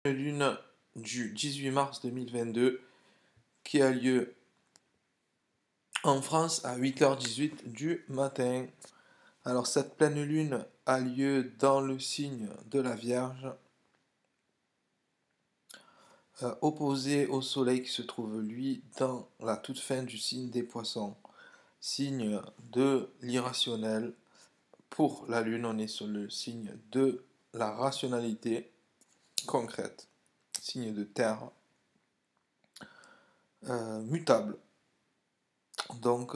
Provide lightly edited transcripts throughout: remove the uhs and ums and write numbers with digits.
Lune du 18 mars 2022 qui a lieu en France à 8h18 du matin. Alors cette pleine lune a lieu dans le signe de la Vierge, opposé au Soleil qui se trouve lui dans la toute fin du signe des Poissons, signe de l'irrationnel. Pour la lune, on est sur le signe de la rationalité concrète, signe de terre, mutable. Donc,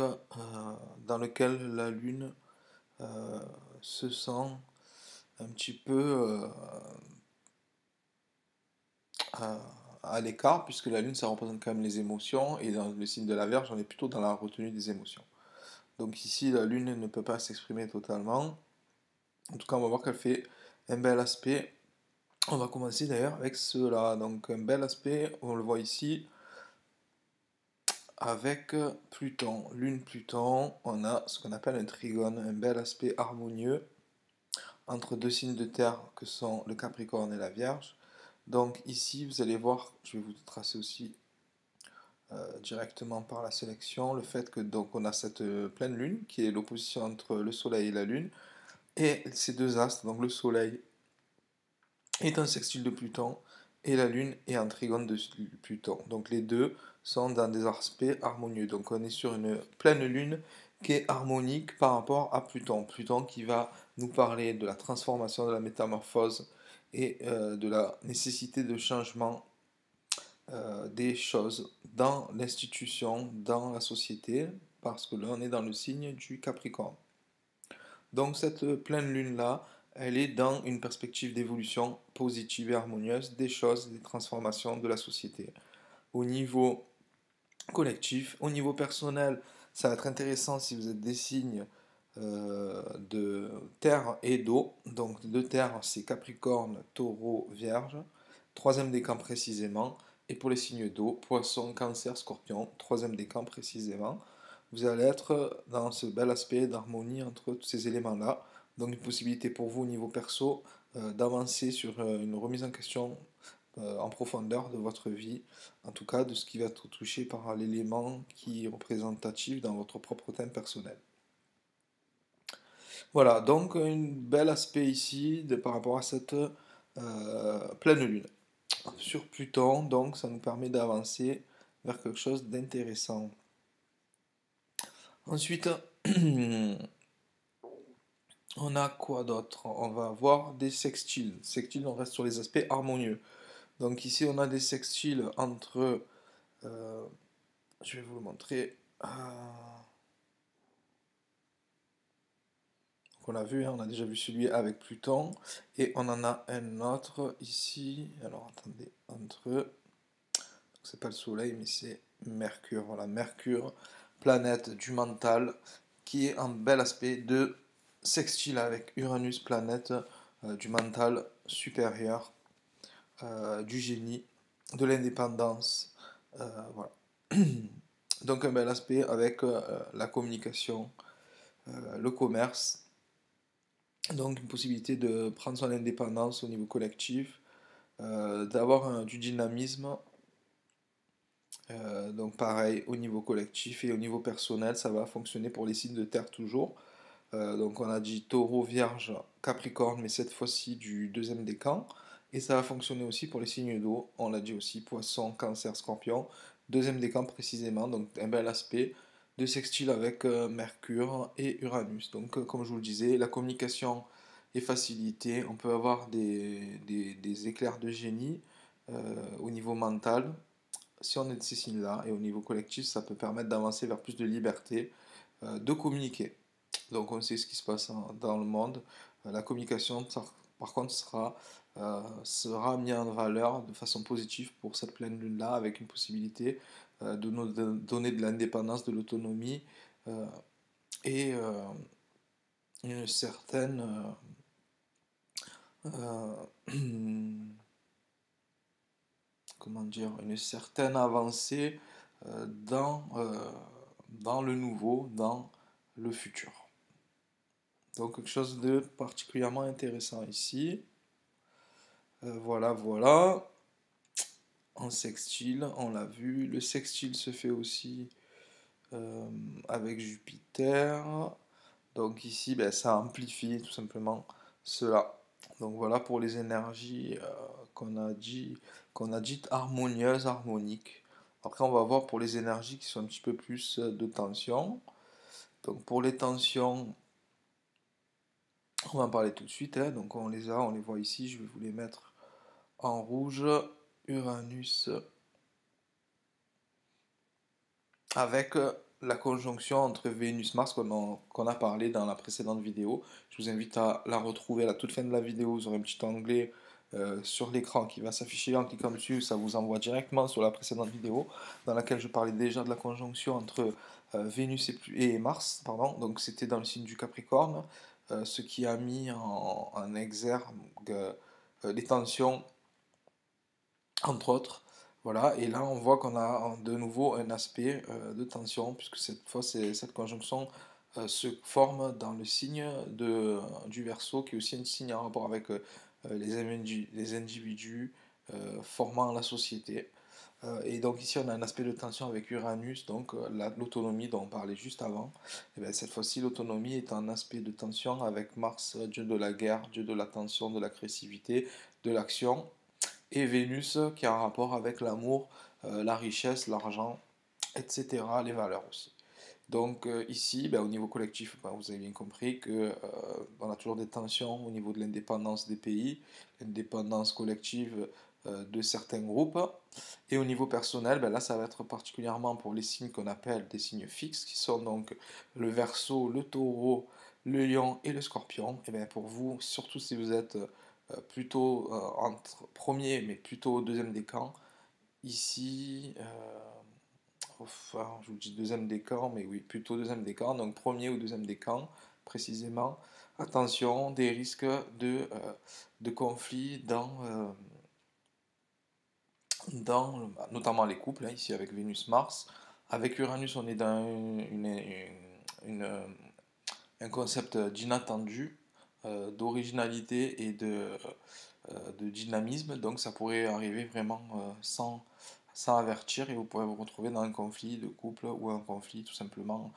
dans lequel la Lune se sent un petit peu à l'écart, puisque la Lune, ça représente quand même les émotions, et dans le signe de la Vierge, on est plutôt dans la retenue des émotions. Donc ici, la Lune ne peut pas s'exprimer totalement. En tout cas, on va voir qu'elle fait un bel aspect. On va commencer d'ailleurs avec cela. Donc un bel aspect, on le voit ici, avec Pluton. Lune-Pluton, on a ce qu'on appelle un trigone, un bel aspect harmonieux entre deux signes de terre que sont le Capricorne et la Vierge. Donc ici, vous allez voir, je vais vous tracer aussi directement par la sélection, le fait que donc on a cette pleine lune qui est l'opposition entre le Soleil et la Lune, et ces deux astres, donc le Soleil est un sextile de Pluton et la Lune est un trigone de Pluton. Donc les deux sont dans des aspects harmonieux. Donc on est sur une pleine Lune qui est harmonique par rapport à Pluton. Pluton qui va nous parler de la transformation, de la métamorphose et de la nécessité de changement des choses dans l'institution, dans la société, parce que là on est dans le signe du Capricorne. Donc cette pleine lune-là, elle est dans une perspective d'évolution positive et harmonieuse des choses, des transformations de la société. Au niveau collectif, au niveau personnel, ça va être intéressant si vous êtes des signes de terre et d'eau. Donc de terre, c'est Capricorne, Taureau, Vierge. Troisième décan précisément. Et pour les signes d'eau, Poisson, Cancer, Scorpion. Troisième décan précisément. Vous allez être dans ce bel aspect d'harmonie entre tous ces éléments-là. Donc une possibilité pour vous au niveau perso d'avancer sur une remise en question en profondeur de votre vie, en tout cas de ce qui va être touché par l'élément qui est représentatif dans votre propre thème personnel. Voilà, donc un bel aspect ici par rapport à cette pleine lune. Sur Pluton, donc ça nous permet d'avancer vers quelque chose d'intéressant. Ensuite, on a quoi d'autre? On va avoir des sextiles. Sextiles, on reste sur les aspects harmonieux. Donc ici, on a des sextiles entre... je vais vous le montrer. On a vu, hein, on a déjà vu celui avec Pluton. Et on en a un autre ici. Alors attendez, entre... C'est pas le Soleil, mais c'est Mercure. Voilà, Mercure, planète du mental, qui est un bel aspect de sextile avec Uranus, planète du mental supérieur, du génie, de l'indépendance. Voilà. Donc un bel aspect avec la communication, le commerce. Donc une possibilité de prendre son indépendance au niveau collectif, d'avoir du dynamisme. Donc pareil, au niveau collectif et au niveau personnel, ça va fonctionner pour les signes de terre toujours. Donc on a dit taureau, vierge, capricorne, mais cette fois-ci du deuxième décan. Et ça va fonctionner aussi pour les signes d'eau. On l'a dit aussi, poisson, cancer, scorpion. Deuxième décan précisément, donc un bel aspect de sextile avec Mercure et Uranus. Donc comme je vous le disais, la communication est facilitée. On peut avoir des éclairs de génie au niveau mental si on est de ces signes-là, et au niveau collectif, ça peut permettre d'avancer vers plus de liberté, de communiquer. Donc on sait ce qui se passe dans le monde. La communication, par contre, sera mise en valeur de façon positive pour cette pleine lune-là, avec une possibilité de nous donner de l'indépendance, de l'autonomie et une certaine... comment dire, une certaine avancée dans le nouveau, dans le futur. Donc quelque chose de particulièrement intéressant ici. Voilà, voilà. en sextile, on l'a vu. Le sextile se fait aussi avec Jupiter. Donc ici, ben, ça amplifie tout simplement cela. Donc voilà pour les énergies qu'on a dites harmonieuses, harmoniques. Après, on va voir pour les énergies qui sont un petit peu plus de tension. Donc pour les tensions, on va en parler tout de suite, hein. Donc on les voit ici. Je vais vous les mettre en rouge. Uranus avec la conjonction entre Vénus-Mars qu'on a parlé dans la précédente vidéo. Je vous invite à la retrouver à la toute fin de la vidéo. Vous aurez un petit onglet sur l'écran qui va s'afficher. En cliquant dessus, ça vous envoie directement sur la précédente vidéo dans laquelle je parlais déjà de la conjonction entre Vénus et Mars. Pardon. Donc c'était dans le signe du Capricorne, ce qui a mis en exergue les tensions entre autres. Voilà, et là on voit qu'on a de nouveau un aspect de tension, puisque cette fois cette conjonction se forme dans le signe du Verseau, qui est aussi un signe en rapport avec les individus formant la société. Et donc ici on a un aspect de tension avec Uranus, donc l'autonomie dont on parlait juste avant. Et bien, cette fois-ci l'autonomie est un aspect de tension avec Mars, dieu de la guerre, dieu de la tension, de l'agressivité, de l'action, et Vénus qui a un rapport avec l'amour, la richesse, l'argent, etc., les valeurs aussi. Donc ici, ben, au niveau collectif, ben, vous avez bien compris que on a toujours des tensions au niveau de l'indépendance des pays, l'indépendance collective de certains groupes. Et au niveau personnel, ben, là, ça va être particulièrement pour les signes qu'on appelle des signes fixes, qui sont donc le Verseau, le Taureau, le Lion et le Scorpion. Et bien pour vous, surtout si vous êtes plutôt entre premier, mais plutôt au deuxième décan, ici, enfin, je vous dis deuxième décan, mais oui, plutôt deuxième décan, donc premier ou deuxième décan, précisément. Attention, des risques de conflits dans notamment les couples, hein, ici avec Vénus-Mars. Avec Uranus, on est dans une, un concept d'inattendu, d'originalité et de dynamisme, donc ça pourrait arriver vraiment sans avertir et vous pourrez vous retrouver dans un conflit de couple ou un conflit tout simplement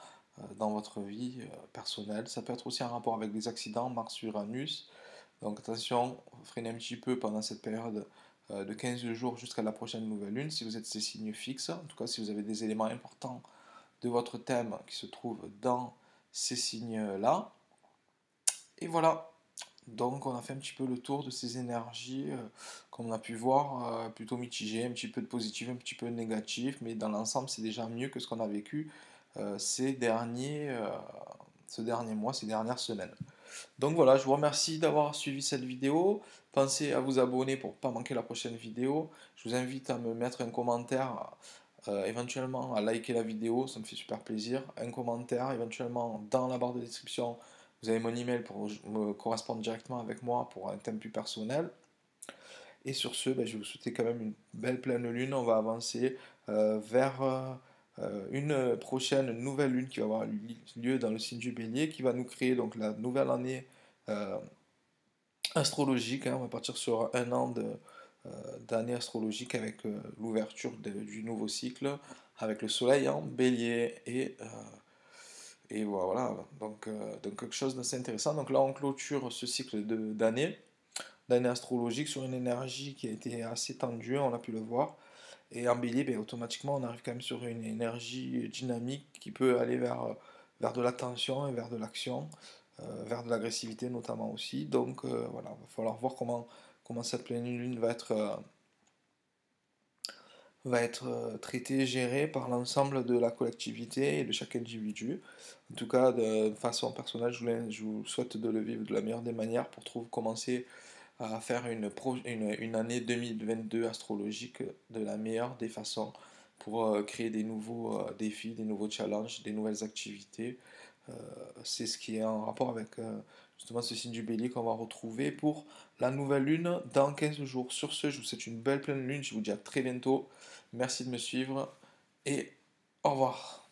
dans votre vie personnelle. Ça peut être aussi un rapport avec des accidents, Mars-Uranus, donc attention, freinez un petit peu pendant cette période de 15 jours jusqu'à la prochaine nouvelle lune, si vous êtes ces signes fixes, en tout cas si vous avez des éléments importants de votre thème qui se trouvent dans ces signes-là. Et voilà, donc on a fait un petit peu le tour de ces énergies, comme on a pu voir, plutôt mitigées, un petit peu de positif, un petit peu de négatif, mais dans l'ensemble c'est déjà mieux que ce qu'on a vécu ce dernier mois, ces dernières semaines. Donc voilà, je vous remercie d'avoir suivi cette vidéo. Pensez à vous abonner pour ne pas manquer la prochaine vidéo. Je vous invite à me mettre un commentaire, éventuellement à liker la vidéo, ça me fait super plaisir. Un commentaire, éventuellement dans la barre de description, vous avez mon email pour me correspondre directement avec moi pour un thème plus personnel. Et sur ce, ben, je vais vous souhaiter quand même une belle pleine lune. On va avancer vers une prochaine nouvelle lune qui va avoir lieu dans le signe du Bélier, qui va nous créer donc la nouvelle année euh, astrologique, hein. On va partir sur un an d'année astrologique avec l'ouverture du nouveau cycle, avec le soleil en bélier et voilà, donc quelque chose d'assez intéressant. Donc là on clôture ce cycle d'année astrologique sur une énergie qui a été assez tendue, on a pu le voir. Et en bélier, ben, automatiquement on arrive quand même sur une énergie dynamique qui peut aller vers de la tension et vers de l'action, vers de l'agressivité notamment aussi. Donc voilà, il va falloir voir comment cette pleine lune va être traitée, gérée par l'ensemble de la collectivité et de chaque individu. En tout cas, de façon personnelle, je vous souhaite de le vivre de la meilleure des manières pour commencer à faire une année 2022 astrologique de la meilleure des façons pour créer des nouveaux défis, des nouveaux challenges, des nouvelles activités. Euh, c'est ce qui est en rapport avec justement ce signe du bélier qu'on va retrouver pour la nouvelle lune dans 15 jours. Sur ce, je vous souhaite une belle pleine lune, je vous dis à très bientôt. Merci de me suivre et au revoir.